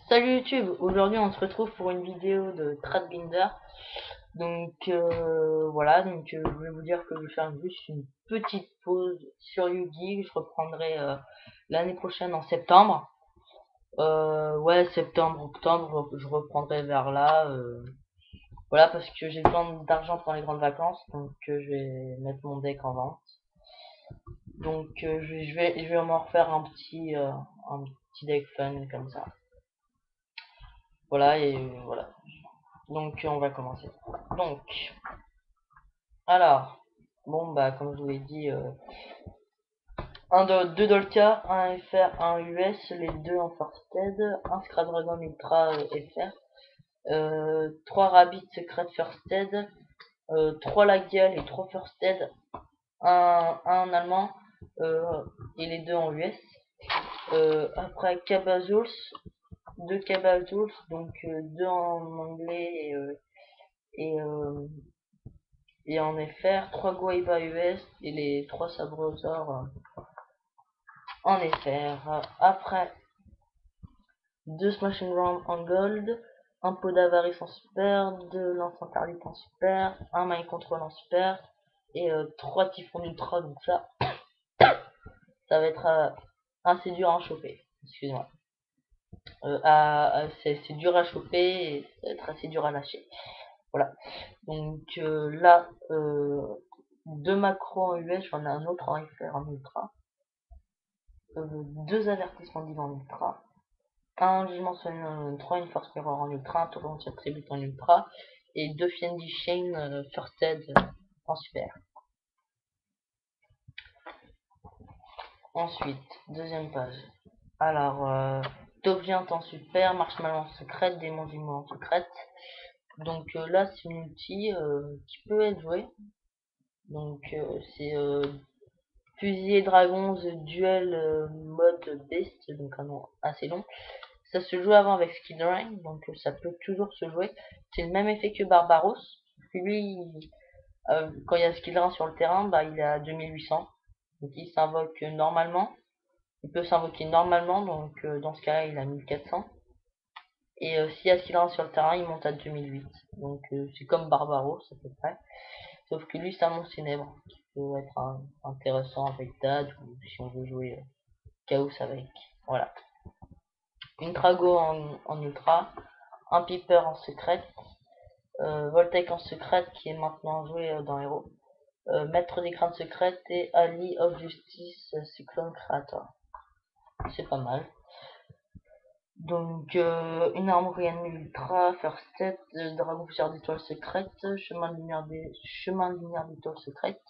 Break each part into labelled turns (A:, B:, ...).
A: Salut YouTube, aujourd'hui on se retrouve pour une vidéo de Tradbinder. Donc voilà, je voulais vous dire que je vais faire juste une petite pause sur Yu-Gi. Je reprendrai l'année prochaine en septembre. Ouais, septembre, octobre, je reprendrai vers là. Voilà, parce que j'ai besoin d'argent pour les grandes vacances, donc je vais mettre mon deck en vente. Donc je vais m'en refaire un petit deck fun comme ça. Voilà, et voilà. Donc on va commencer. Donc, alors, bon bah comme je vous l'ai dit, 2 Dolka, un FR, un US, les deux en First Aid, un Scrap Dragon Ultra FR, 3 Rabbit Secret First Aid, 3 Lagial et 3 First Aid, un en allemand et les deux en US. Après Cabazools, 2 Cabazools, donc 2 en anglais et en FR, 3 Guayba US et les 3 Sabrosaures en FR. Après, 2 Smashing Ram en Gold, un pot d'avarice en super, 2 Lance interdite en super, un Mind Control en super, et 3 Typhon Ultra, donc ça va être assez dur à choper. Excusez-moi. C'est dur à choper et ça va être assez dur à lâcher. Voilà. Donc là, 2 macros en US, j'en ai un autre en FR en ultra. 2 avertissements divins en ultra. Un jugement sur 3, une force mirror en ultra, un tour de tribute en ultra. Et 2 Fiendi Shane First Aid en super. Ensuite, deuxième page. Alors, Top Giant en super, Marshmallow en secrète, Démon Jumeau en secrète. Donc là, c'est une outil qui peut être joué. Donc c'est Fusil et Dragons Duel mode Beast, donc un nom assez long. Ça se joue avant avec Skill Rank, donc ça peut toujours se jouer. C'est le même effet que Barbaros. Lui, quand il y a Skill Rank sur le terrain, bah, il est à 2800. Donc il s'invoque normalement. Il peut s'invoquer normalement, donc dans ce cas-là, il a 1400. Et s'il y a Skill Rank sur le terrain, il monte à 2008. Donc c'est comme Barbaros à peu près. Sauf que lui, c'est un monstre ténèbre qui peut être intéressant avec Dad ou si on veut jouer Chaos avec. Voilà. Une Trago en ultra, un Piper en secrète, Voltaic en secrète qui est maintenant joué dans Hero, Maître des crânes secrètes et Ali of Justice Cyclone Creator. C'est pas mal. Donc une armoire ultra, First Set, Dragon poussière d'étoile secrète, chemin de lumière d'étoile secrète,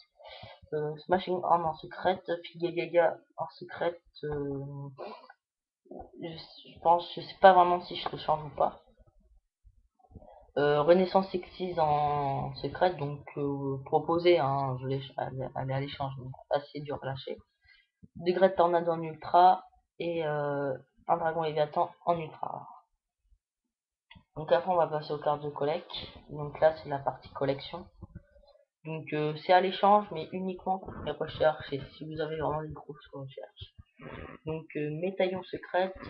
A: Smashing Arm en secrète, Figagaga en secrète, je sais pas vraiment si je le change ou pas. Renaissance Sexies en secrète, donc proposé, hein, je l'ai aller à l'échange, assez dur à lâcher. Degré de tornado en ultra et un dragon léviathan en ultra. Donc après on va passer aux cartes de collecte. Donc là c'est la partie collection. Donc c'est à l'échange mais uniquement pour les recherches et si vous avez vraiment des grosses recherches. Donc métaillon secrète,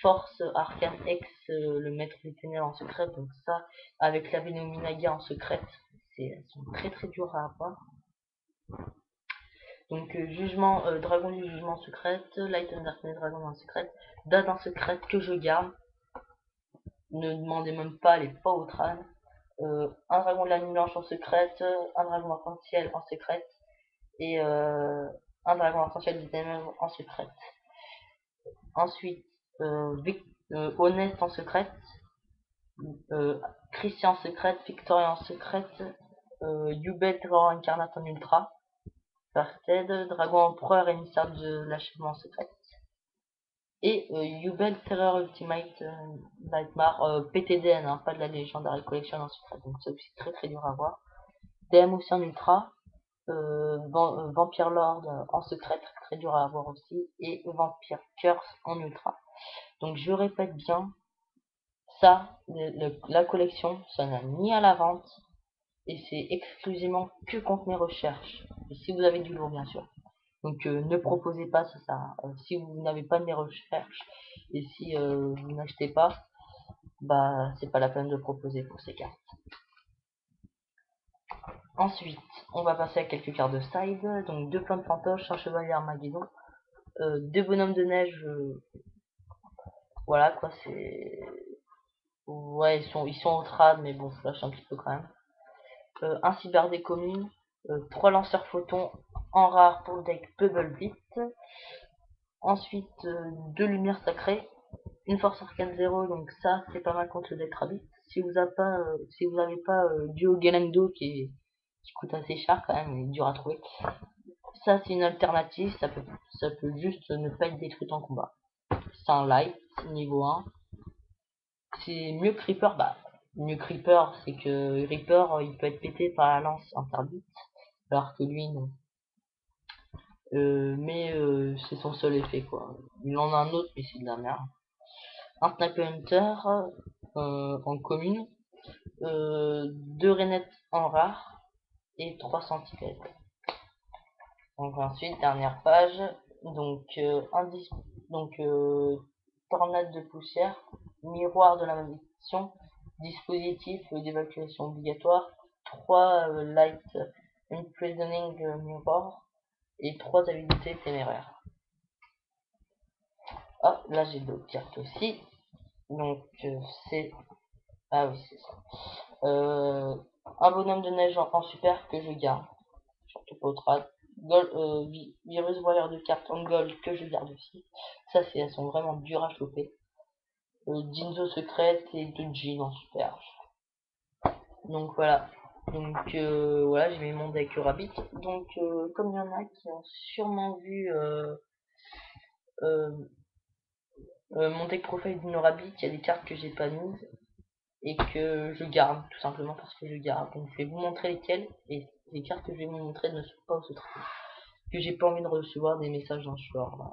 A: force arcane X, le maître des ténèbres en secrète, donc ça avec la Venominaga en secrète, elles sont très très dures à avoir. Donc jugement, dragon du jugement secrète, Light and Darkness dragon en secrète, date en secrète que je garde. Ne demandez même pas les Pautran. Un dragon de la nuit blanche en secrète, un dragon arc-en-ciel en secrète et un dragon arc-en-ciel des ténèbres en secrète. Ensuite, Honnête en secrète, Christian en secrète, Victoria en secrète, Yubel Terror Incarnate en ultra, Farsted, Dragon Empereur émissaire de l'achèvement en secrète, et Yubel Terror Ultimate Nightmare PTDN, hein, pas de la Legendary Collection en secrète, donc c'est aussi très très dur à voir. DM aussi en ultra, Vampire Lord en secret, très dur à avoir aussi, et Vampire Curse en ultra. Donc je répète bien, ça, la collection, ça n'a ni à la vente, et c'est exclusivement que contre mes recherches. Et si vous avez du lourd, bien sûr. Donc ne proposez pas, ça sert à rien. Si vous n'avez pas mes recherches et si vous n'achetez pas, bah c'est pas la peine de proposer pour ces cartes. Ensuite, on va passer à quelques cartes de side. Donc 2 plantes fantoches, un chevalier Armageddon, 2 bonhommes de neige. Voilà quoi, c'est... Ouais, ils sont au trad, mais bon, ça lâche un petit peu quand même. Un cyber des communes, 3 lanceurs photons en rare pour le deck Bubble Beat. Ensuite, 2 lumières sacrées, une force arcane 0, donc ça c'est pas mal contre le deck Rabbit. Si vous avez pas, Duo Galendo qui coûte assez cher quand même, il est dur à trouver. Ça c'est une alternative, ça peut juste ne pas être détruit en combat. C'est un light, niveau 1. C'est mieux que Reaper, bah mieux que Reaper, c'est que Reaper il peut être pété par la lance interdite, alors que lui non. Mais c'est son seul effet quoi. Il en a un autre mais c'est de la merde. Un Sniper Hunter en commune, 2 rainettes en rare et 3 centipedes. Donc ensuite, dernière page, donc tornade de poussière, miroir de la malédiction, dispositif d'évacuation obligatoire, 3 light imprisoning mirror et 3 habilités téméraires. Ah, là j'ai d'autres cartes aussi. Donc c'est... Ah oui, c'est ça. Un bonhomme de neige en super que je garde. Surtout pas au trad. Virus voyeur de cartes en gold que je garde aussi. Ça, elles sont vraiment dures à choper. Jinzo secrète et 2 jeans en super. Donc voilà. Donc voilà, j'ai mis mon deck Rabbit. Donc comme il y en a qui ont sûrement vu mon deck profile d'une Rabbit, il y a des cartes que j'ai pas mises et que je garde tout simplement parce que je garde. Donc je vais vous montrer lesquelles et les cartes que je vais vous montrer ne sont pas au trade. Que j'ai pas envie de recevoir des messages dans ce genre là.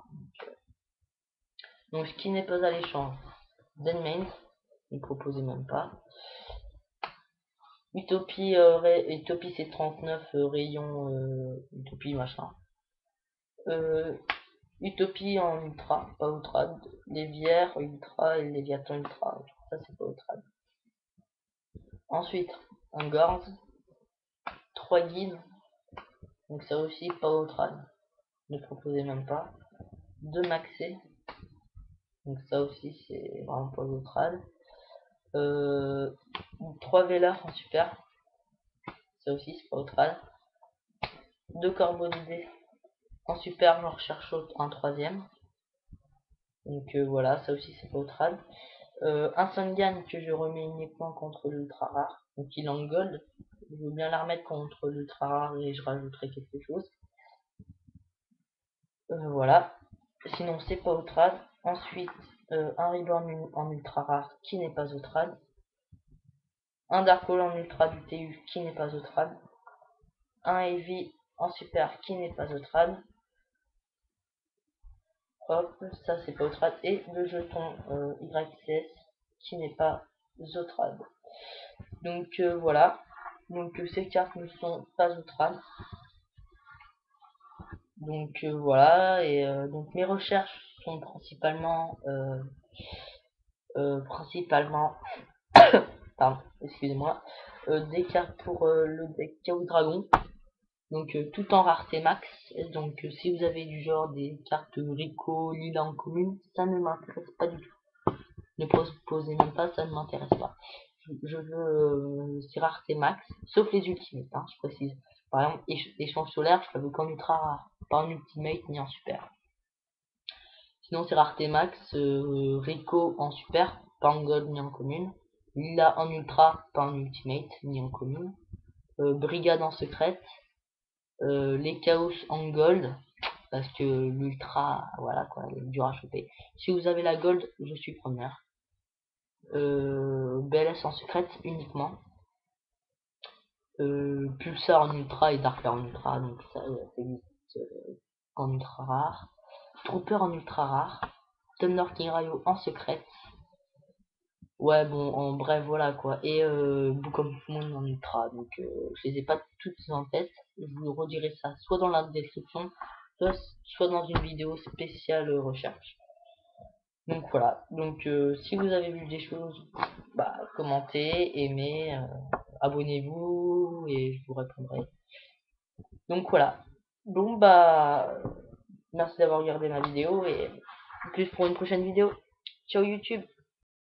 A: Donc ce qui n'est pas à l'échange, Zenmain, ne proposez même pas. Utopie, Utopie c'est 39 rayon Utopie machin. Utopie en ultra, pas ultra. Lévière ultra et Léviathan ultra. Ça c'est pas ultra. Ensuite, un Gorz, 3 guides. Donc ça aussi pas ultra. Ne proposez même pas. 2 maxé. Donc ça aussi c'est vraiment pas ultra. 3 Vélar en super. Ça aussi c'est pas ultra. 2 Corbonidés en super, j'en recherche un troisième. Donc voilà, ça aussi c'est pas ultra. Un Sungan que je remets uniquement contre l'ultra rare. Donc il est en gold. Je veux bien la remettre contre l'ultra rare et je rajouterai quelque chose. Voilà. Sinon c'est pas ultra. Ensuite, un Reborn en ultra rare qui n'est pas ultra. Un Dark Hole en ultra du TU qui n'est pas ultra. Un Heavy en super qui n'est pas ultra. Hop, ça c'est pas Zotrad. Et le jeton YCS qui n'est pas Zotrad. Donc voilà. Donc ces cartes ne sont pas Zotrad. Donc voilà. Et donc mes recherches sont principalement pardon, excusez-moi, des cartes pour le deck Chaos Dragon. Donc tout en rareté max. Donc si vous avez du genre des cartes Rico, Lila en commune, ça ne m'intéresse pas du tout. Ne proposez même pas, ça ne m'intéresse pas. Je veux ces raretés max, sauf les ultimates, hein, je précise. Par exemple, échange solaire, je la veux qu'en ultra rare, pas en ultimate ni en super. Sinon c'est rareté max, Rico en super, pas en gold ni en commune. Lila en ultra, pas en ultimate ni en commune. Brigade en secrète. Les chaos en gold parce que l'ultra voilà quoi, elle est dure à choper. Si vous avez la gold, je suis première. BLS en secrète uniquement. Pulsar en ultra et Darkler en ultra, donc ça existe en ultra rare. Trooper en ultra rare. Thunder King Rayo en secrète. Ouais bon en bref voilà quoi. Et Book of Moon en ultra. Donc je les ai pas toutes en tête. Je vous redirai ça soit dans la description, soit dans une vidéo spéciale recherche. Donc voilà, donc si vous avez vu des choses, bah, commentez, aimez, abonnez-vous et je vous répondrai. Donc voilà, bon bah merci d'avoir regardé ma vidéo et plus pour une prochaine vidéo. Ciao YouTube.